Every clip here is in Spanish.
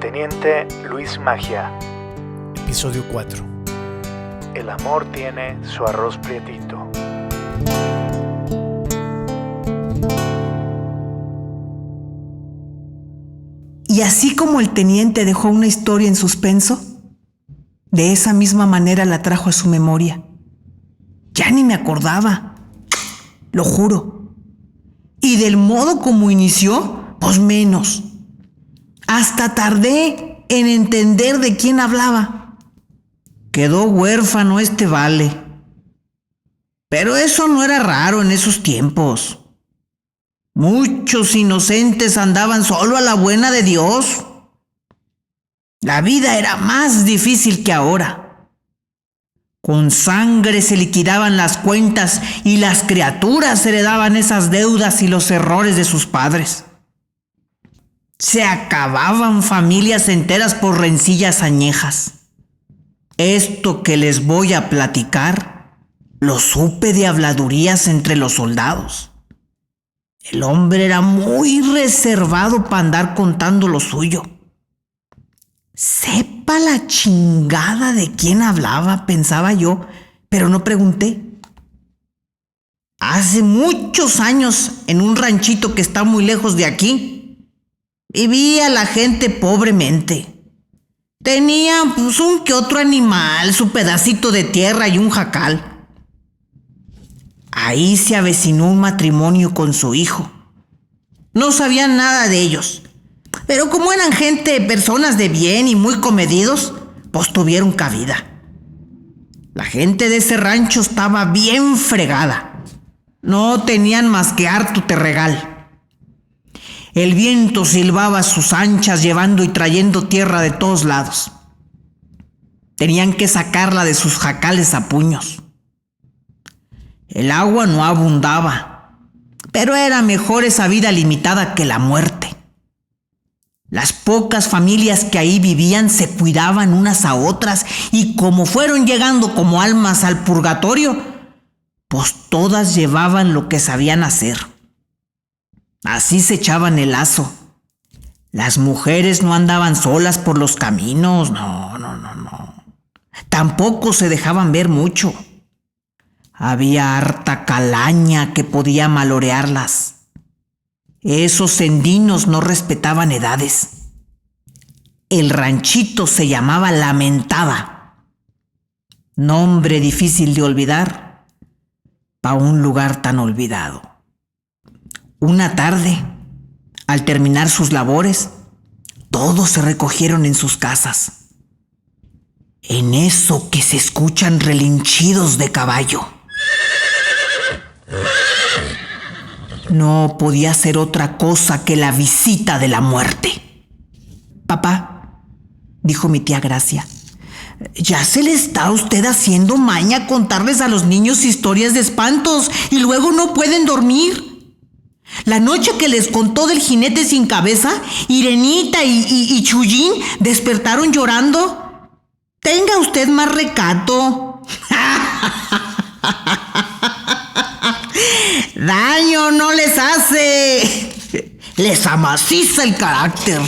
Teniente Luis Magia. Episodio 4. El amor tiene su arroz prietito. Y así como el teniente dejó una historia en suspenso, de esa misma manera la trajo a su memoria. Ya ni me acordaba, lo juro. Y del modo como inició, pues menos. Hasta tardé en entender de quién hablaba. Quedó huérfano este vale. Pero eso no era raro en esos tiempos. Muchos inocentes andaban solo a la buena de Dios. La vida era más difícil que ahora. Con sangre se liquidaban las cuentas y las criaturas heredaban esas deudas y los errores de sus padres. Se acababan familias enteras por rencillas añejas. Esto que les voy a platicar, lo supe de habladurías entre los soldados. El hombre era muy reservado para andar contando lo suyo. Sepa la chingada de quién hablaba, pensaba yo, pero no pregunté. Hace muchos años, en un ranchito que está muy lejos de aquí, vivía la gente pobremente. Tenían pues un que otro animal, su pedacito de tierra y un jacal. Ahí se avecinó un matrimonio con su hijo. No sabían nada de ellos, pero como eran personas de bien y muy comedidos, pues tuvieron cabida. La gente de ese rancho estaba bien fregada. No tenían más que harto terregal. El viento silbaba a sus anchas llevando y trayendo tierra de todos lados. Tenían que sacarla de sus jacales a puños. El agua no abundaba, pero era mejor esa vida limitada que la muerte. Las pocas familias que ahí vivían se cuidaban unas a otras y como fueron llegando como almas al purgatorio, pues todas llevaban lo que sabían hacer. Así se echaban el lazo. Las mujeres no andaban solas por los caminos, no. Tampoco se dejaban ver mucho. Había harta calaña que podía malorearlas. Esos endinos no respetaban edades. El ranchito se llamaba Lamentada. Nombre difícil de olvidar para un lugar tan olvidado. Una tarde, al terminar sus labores, todos se recogieron en sus casas. En eso que se escuchan relinchidos de caballo. No podía ser otra cosa que la visita de la muerte. «Papá», dijo mi tía Gracia, «ya se le está a usted haciendo maña contarles a los niños historias de espantos y luego no pueden dormir. La noche que les contó del jinete sin cabeza, Irenita y Chuyín despertaron llorando. Tenga usted más recato». «Daño no les hace, les amaciza el carácter».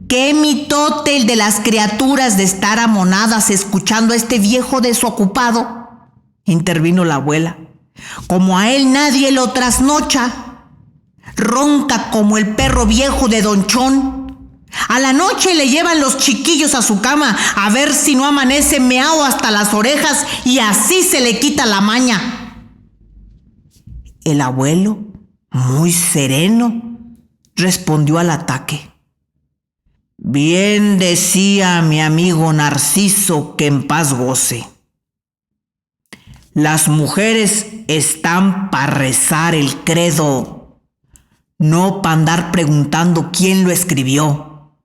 «Qué mitote el de las criaturas de estar amonadas escuchando a este viejo desocupado», intervino la abuela. «Como a él nadie lo trasnocha. Ronca como el perro viejo de Don Chón. A la noche le llevan los chiquillos a su cama a ver si no amanece meao hasta las orejas y así se le quita la maña». El abuelo, muy sereno, respondió al ataque. «Bien decía mi amigo Narciso, que en paz goce. Las mujeres están para rezar el credo, no para andar preguntando quién lo escribió.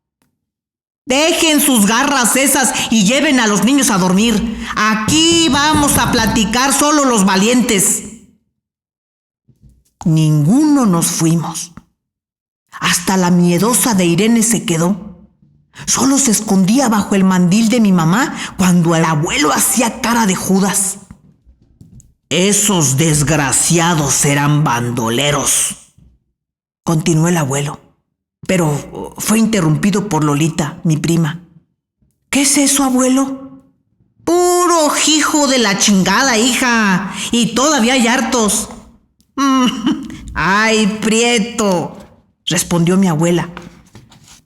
Dejen sus garras esas y lleven a los niños a dormir. Aquí vamos a platicar solo los valientes». Ninguno nos fuimos. Hasta la miedosa de Irene se quedó. Solo se escondía bajo el mandil de mi mamá cuando el abuelo hacía cara de Judas. «Esos desgraciados eran bandoleros», continuó el abuelo. pero fue interrumpido por Lolita, mi prima. ¿Qué es eso, abuelo? Puro hijo de la chingada, hija. Y todavía hay hartos. Ay, Prieto, respondió mi abuela.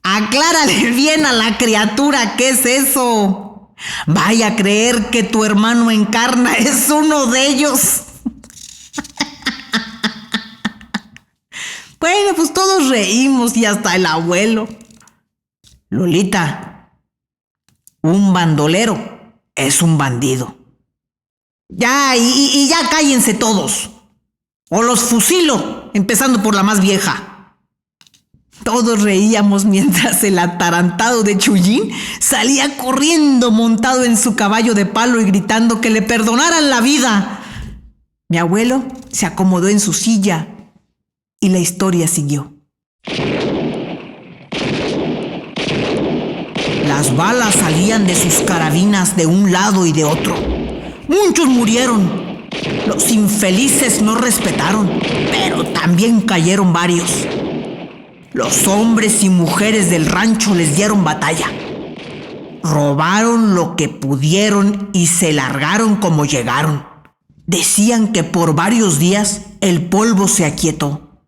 Aclárale bien a la criatura qué es eso. Vaya a creer que tu hermano Encarna es uno de ellos. Bueno, pues todos reímos y hasta el abuelo. Lolita, un bandolero es un bandido. Ya, y ya cállense todos. O los fusilo, empezando por la más vieja. Todos reíamos mientras el atarantado de Chuyín salía corriendo montado en su caballo de palo y gritando que le perdonaran la vida. Mi abuelo se acomodó en su silla y la historia siguió. Las balas salían de sus carabinas de un lado y de otro. Muchos murieron. Los infelices no respetaron, pero también cayeron varios. Los hombres y mujeres del rancho les dieron batalla. Robaron lo que pudieron y se largaron como llegaron. Decían que por varios días el polvo se aquietó.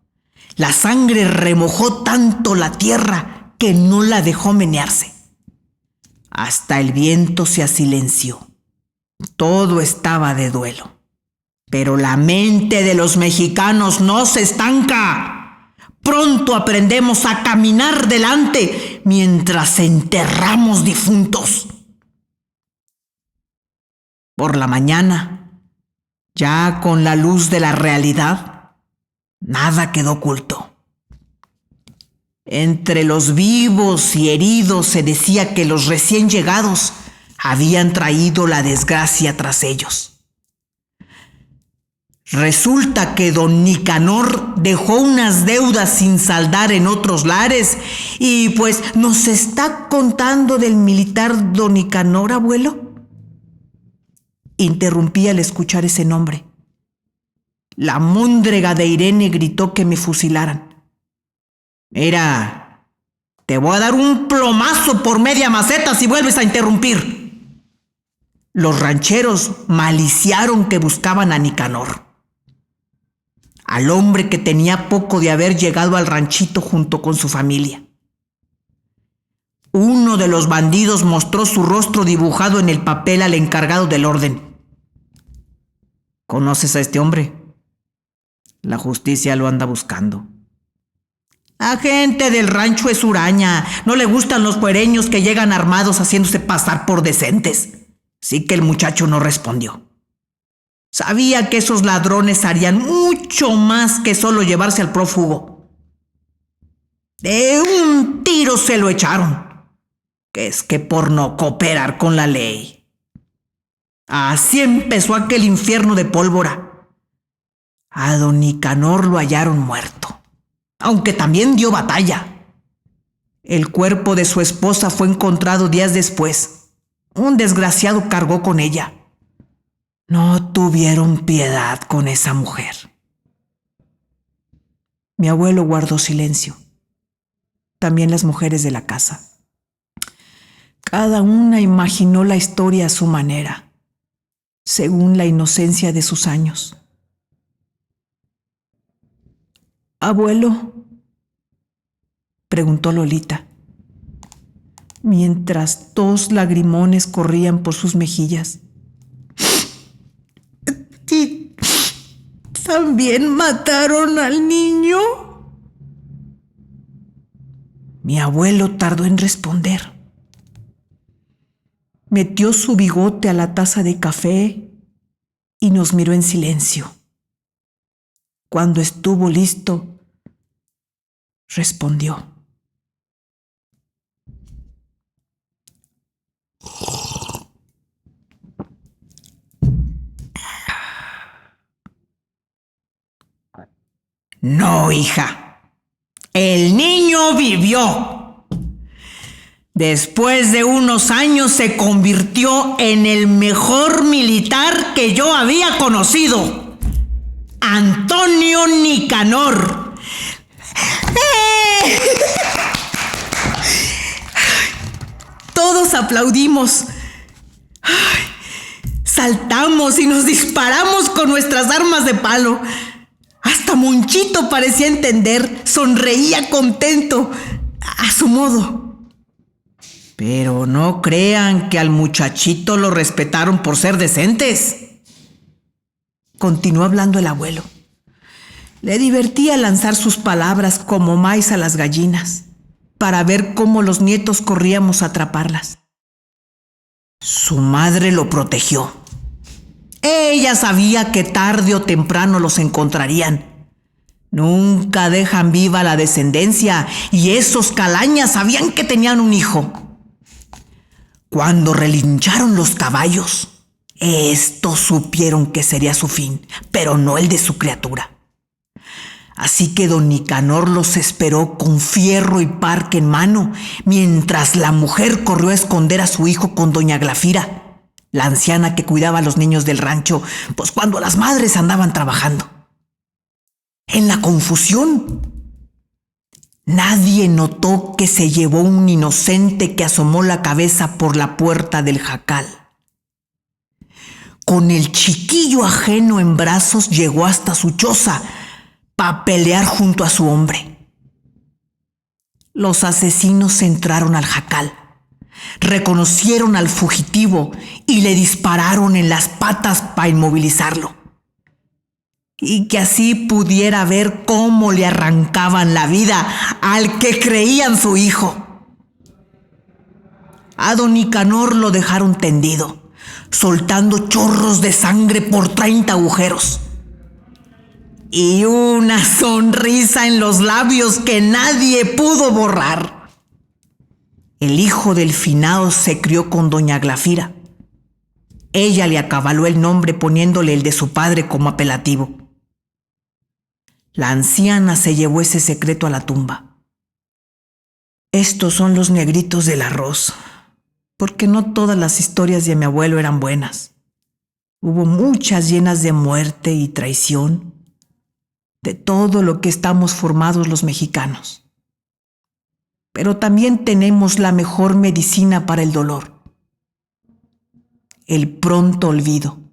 La sangre remojó tanto la tierra que no la dejó menearse. Hasta el viento se asilenció. Todo estaba de duelo. Pero la mente de los mexicanos no se estanca. Pronto aprendemos a caminar delante mientras enterramos difuntos. Por la mañana, ya con la luz de la realidad, nada quedó oculto. Entre los vivos y heridos se decía que los recién llegados habían traído la desgracia tras ellos. Resulta que don Nicanor dejó unas deudas sin saldar en otros lares y pues nos está contando del militar don Nicanor, abuelo. Interrumpí al escuchar ese nombre. La móndrega de Irene gritó que me fusilaran. Mira, te voy a dar un plomazo por media maceta si vuelves a interrumpir. Los rancheros maliciaron que buscaban a Nicanor, al hombre que tenía poco de haber llegado al ranchito junto con su familia. Uno de los bandidos mostró su rostro dibujado en el papel al encargado del orden. ¿Conoces a este hombre? La justicia lo anda buscando. Agente del rancho es huraña. No le gustan los puereños que llegan armados haciéndose pasar por decentes. Sí que el muchacho no respondió. Sabía que esos ladrones harían mucho más que solo llevarse al prófugo. De un tiro se lo echaron, que es que por no cooperar con la ley. Así empezó aquel infierno de pólvora. A don Nicanor lo hallaron muerto, aunque también dio batalla. El cuerpo de su esposa fue encontrado días después. Un desgraciado cargó con ella. No tuvieron piedad con esa mujer. Mi abuelo guardó silencio. También las mujeres de la casa. Cada una imaginó la historia a su manera, según la inocencia de sus años. «Abuelo», preguntó Lolita, mientras 2 lagrimones corrían por sus mejillas. ¿Y también mataron al niño? Mi abuelo tardó en responder. Metió su bigote a la taza de café y nos miró en silencio. Cuando estuvo listo, respondió. No, hija. El niño vivió. Después de unos años se convirtió en el mejor militar que yo había conocido. Antonio Nicanor. aplaudimos. Saltamos y nos disparamos con nuestras armas de palo. Hasta Monchito parecía entender, sonreía contento, a su modo. Pero no crean que al muchachito lo respetaron por ser decentes. Continuó hablando el abuelo. Le divertía lanzar sus palabras como maíz a las gallinas, para ver cómo los nietos corríamos a atraparlas. Su madre lo protegió. Ella sabía que tarde o temprano los encontrarían. Nunca dejan viva la descendencia y esos calañas sabían que tenían un hijo. Cuando relincharon los caballos, estos supieron que sería su fin, pero no el de su criatura. Así que don Nicanor los esperó con fierro y parque en mano, mientras la mujer corrió a esconder a su hijo con doña Glafira, la anciana que cuidaba a los niños del rancho, pues cuando las madres andaban trabajando. En la confusión, nadie notó que se llevó un inocente que asomó la cabeza por la puerta del jacal. Con el chiquillo ajeno en brazos llegó hasta su choza para pelear junto a su hombre. Los asesinos entraron al jacal, reconocieron al fugitivo y le dispararon en las patas para inmovilizarlo. Y que así pudiera ver cómo le arrancaban la vida al que creían su hijo. A don Nicanor lo dejaron tendido, soltando chorros de sangre por 30 agujeros. Y una sonrisa en los labios que nadie pudo borrar. El hijo del finado se crió con doña Glafira. Ella le acabaló el nombre poniéndole el de su padre como apelativo. La anciana se llevó ese secreto a la tumba. Estos son los negritos del arroz, porque no todas las historias de mi abuelo eran buenas. Hubo muchas llenas de muerte y traición, de todo lo que estamos formados los mexicanos. Pero también tenemos la mejor medicina para el dolor: el pronto olvido.